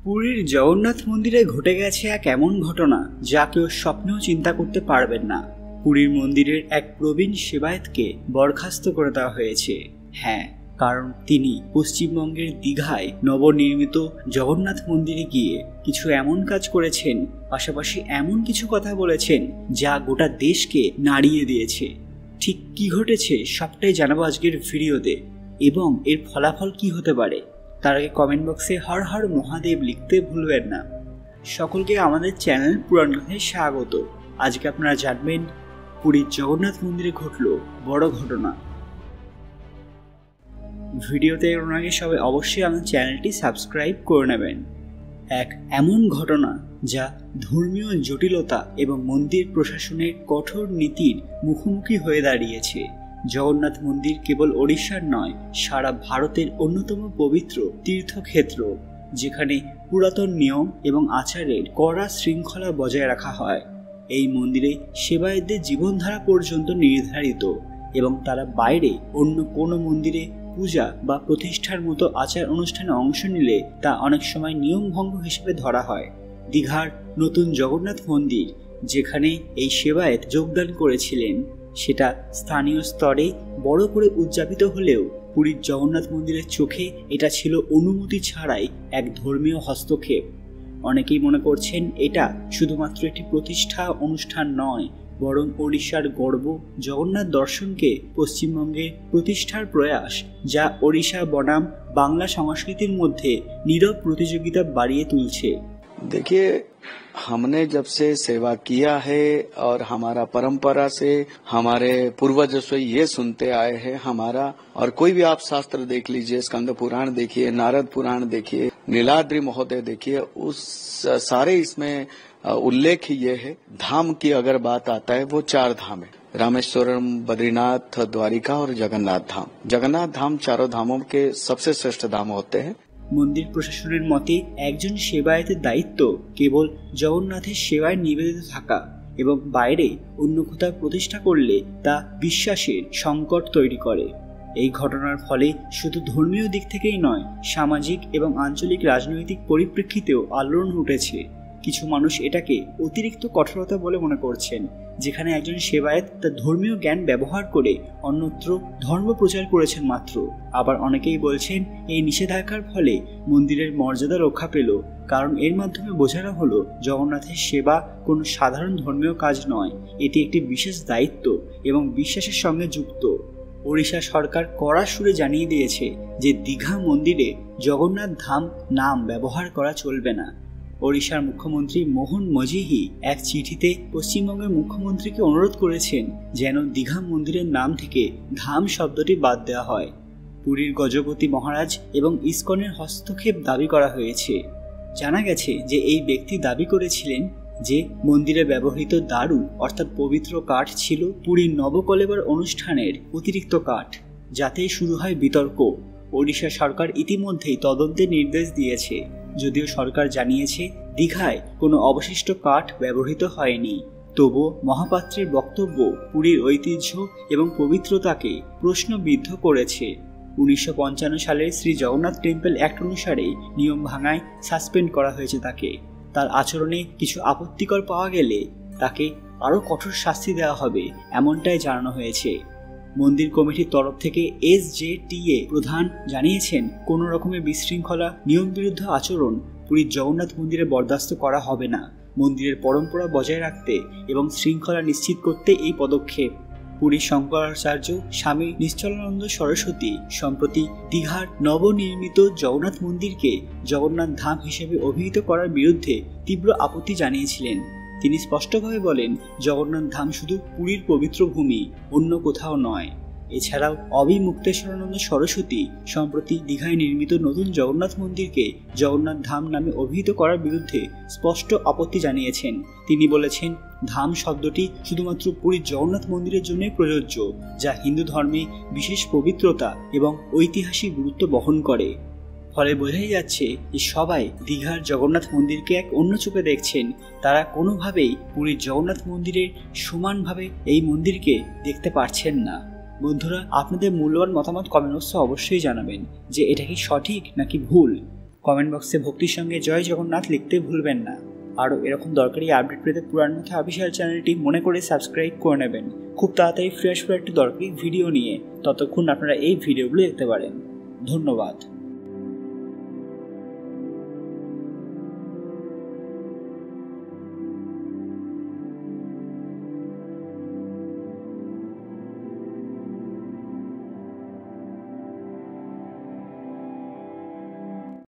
পুরীর জগন্নাথ মন্দিরে ঘটে গেছে এক এমন ঘটনা যা কেউ স্বপ্নেও চিন্তা করতে পারবেন না। পুরীর মন্দিরের এক প্রবীণ সেবায়েতকে বরখাস্ত করে দেওয়া হয়েছে। হ্যাঁ, কারণ তিনি পশ্চিমবঙ্গের দীঘায় নবনির্মিত জগন্নাথ মন্দিরে গিয়ে কিছু এমন কাজ করেছেন, পাশাপাশি এমন কিছু কথা বলেছেন যা গোটা দেশকে নাড়িয়ে দিয়েছে। ঠিক কি ঘটেছে সবটাই জানাবো আজকের ভিডিওতে, এবং এর ফলাফল কি হতে পারে। তার আগে কমেন্ট বক্সে হর হর মহাদেব লিখতে ভুলবেন না। সকলকে আমাদের চ্যানেল পুরাণ কথায় স্বাগত। আজকে আপনারা জানবেন পুরীর জগন্নাথ মন্দিরে ঘটল বড় ঘটনা। ভিডিওতে এর আগে সবাই অবশ্যই আমাদের চ্যানেলটি সাবস্ক্রাইব করে নেবেন। এক এমন ঘটনা যা ধর্মীয় জটিলতা এবং মন্দির প্রশাসনের কঠোর নীতির মুখোমুখি হয়ে দাঁড়িয়েছে। জগন্নাথ মন্দির কেবল ওড়িশার নয়, সারা ভারতের অন্যতম পবিত্র তীর্থক্ষেত্র, যেখানে পুরাতন নিয়ম এবং আচারের কড়া শৃঙ্খলা বজায় রাখা হয়। এই মন্দিরে সেবায়েতদের জীবনধারা পর্যন্ত নির্ধারিত, এবং তারা বাইরে অন্য কোনো মন্দিরে পূজা বা প্রতিষ্ঠার মতো আচার অনুষ্ঠানে অংশ নিলে তা অনেক সময় নিয়মভঙ্গ হিসেবে ধরা হয়। দীঘার নতুন জগন্নাথ মন্দির, যেখানে এই সেবায়েত যোগদান করেছিলেন, সেটা স্থানীয় স্তরে বড় করে উদযাপিত হলেও পুরীর জগন্নাথ মন্দিরের চোখে এটা ছিল অনুমতি ছাড়াই এক ধর্মীয় হস্তক্ষেপ। অনেকেই মনে করছেন এটা শুধুমাত্র একটি প্রতিষ্ঠা অনুষ্ঠান নয়, বরং ওড়িশার গর্ব জগন্নাথ দর্শনকে পশ্চিমবঙ্গে প্রতিষ্ঠার প্রয়াস, যা ওড়িশা বনাম বাংলা সংস্কৃতির মধ্যে নীরব প্রতিযোগিতা বাড়িয়ে তুলছে। देखिए, हमने जब से सेवा किया है और हमारा परंपरा से हमारे पूर्वजों से ये सुनते आए हैं हमारा, और कोई भी आप शास्त्र देख लीजिए, स्कंद पुराण देखिए, नारद पुराण देखिए, नीलाद्रि महोदय देखिए, उस सारे इसमें उल्लेख ये है। धाम की अगर बात आता है वो 4 धाम है, रामेश्वरम, बद्रीनाथ, द्वारिका और जगन्नाथ धाम। जगन्नाथ धाम चारों धामों के सबसे श्रेष्ठ धाम होते हैं। মন্দির প্রশাসনের মতে একজন সেবায়েতের দায়িত্ব কেবল জগন্নাথের সেবায় নিবেদিত থাকা, এবং বাইরে অন্য কোথাও প্রতিষ্ঠা করলে তা বিশ্বাসের সংকট তৈরি করে। এই ঘটনার ফলে শুধু ধর্মীয় দিক থেকেই নয়, সামাজিক এবং আঞ্চলিক রাজনৈতিক পরিপ্রেক্ষিতেও আলোড়ন উঠেছে। কিছু মানুষ এটাকে অতিরিক্ত কঠোরতা বলে মনে করছেন, যেখানে একজন সেবায়েত তার ধর্মীয় জ্ঞান ব্যবহার করে অন্যত্র ধর্ম প্রচার করেছেন মাত্র। আবার অনেকেই বলছেন এই নিষেধাজ্ঞার ফলে মন্দিরের মর্যাদা রক্ষা পেল, কারণ এর মাধ্যমে বোঝানো হলো জগন্নাথের সেবা কোনো সাধারণ ধর্মীয় কাজ নয়, এটি একটি বিশেষ দায়িত্ব এবং বিশ্বাসের সঙ্গে যুক্ত। ওড়িশা সরকার কড়া সুরে জানিয়ে দিয়েছে যে দীঘা মন্দিরে জগন্নাথ ধাম নাম ব্যবহার করা চলবে না। ওড়িশার মুখ্যমন্ত্রী মোহন মজিহি এক চিঠিতে পশ্চিমবঙ্গের মুখ্যমন্ত্রীকে অনুরোধ করেছেন যেন দীঘা মন্দিরের নাম থেকে ধাম শব্দটি বাদ দেওয়া হয়। পুরীর গজপতি মহারাজ এবং ইসকনের হস্তক্ষেপ দাবি করা হয়েছে। জানা গেছে যে এই ব্যক্তি দাবি করেছিলেন যে মন্দিরে ব্যবহৃত দারু অর্থাৎ পবিত্র কাঠ ছিল পুরীর নবকলেবর অনুষ্ঠানের অতিরিক্ত কাঠ, যাতেই শুরু হয় বিতর্ক। ওড়িশা সরকার ইতিমধ্যেই তদন্তের নির্দেশ দিয়েছে, যদিও সরকার জানিয়েছে দীঘায় কোনো অবশিষ্ট কাঠ ব্যবহৃত হয়নি। তবুও মহাপাত্রের বক্তব্য পুরীর ঐতিহ্য এবং পবিত্রতাকে প্রশ্নবিদ্ধ করেছে। 1955 সালের শ্রী জগন্নাথ টেম্পল অ্যাক্ট অনুসারে নিয়ম ভাঙায় সাসপেন্ড করা হয়েছে তাকে। তার আচরণে কিছু আপত্তিকর পাওয়া গেলে তাকে আরও কঠোর শাস্তি দেওয়া হবে, এমনটাই জানানো হয়েছে। মন্দির কমিটির তরফ থেকে SJTA প্রধান জানিয়েছেন কোনো রকমের বিশৃঙ্খলা, নিয়ম বিরুদ্ধ আচরণ পুরীর জগন্নাথ মন্দিরে বরদাস্ত করা হবে না। মন্দিরের পরম্পরা বজায় রাখতে এবং শৃঙ্খলা নিশ্চিত করতে এই পদক্ষেপ। পুরীর শঙ্করাচার্য স্বামী নিশ্চলানন্দ সরস্বতী সম্প্রতি দীঘার নবনির্মিত জগন্নাথ মন্দিরকে জগন্নাথ ধাম হিসেবে অভিহিত করার বিরুদ্ধে তীব্র আপত্তি জানিয়েছিলেন। তিনি স্পষ্টভাবে বলেন, জগন্নাথ ধাম শুধু পুরীর পবিত্র ভূমি, অন্য কোথাও নয়। এছাড়াও মুক্তেশ্বরানন্দ সরস্বতী সম্প্রতি দীঘায় নির্মিত নতুন জগন্নাথ মন্দিরকে জগন্নাথ ধাম নামে অভিহিত করার বিরুদ্ধে স্পষ্ট আপত্তি জানিয়েছেন। তিনি বলেছেন, ধাম শব্দটি শুধুমাত্র পুরীর জগন্নাথ মন্দিরের জন্যই প্রযোজ্য, যা হিন্দু ধর্মে বিশেষ পবিত্রতা এবং ঐতিহাসিক গুরুত্ব বহন করে। ফলে বোঝাই যাচ্ছে যে সবাই দীঘার জগন্নাথ মন্দিরকে এক অন্য চোখে দেখছেন। তারা কোনোভাবেই পুরীর জগন্নাথ মন্দিরের সমানভাবে এই মন্দিরকে দেখতে পারছেন না। বন্ধুরা, আপনাদের মূল্যবান মতামত কমেন্ট বক্সে অবশ্যই জানাবেন যে এটা কি সঠিক নাকি ভুল। কমেন্ট বক্সে ভক্তির সঙ্গে জয় জগন্নাথ লিখতে ভুলবেন না। আরও এরকম দরকারি আপডেট পেতে পুরাণমাথা অফিসিয়াল চ্যানেলটি মনে করে সাবস্ক্রাইব করে নেবেন। খুব তাড়াতাড়ি ফ্রেশ একটি দরকারি ভিডিও নিয়ে, ততক্ষণ আপনারা এই ভিডিওগুলো দেখতে পারেন। ধন্যবাদ।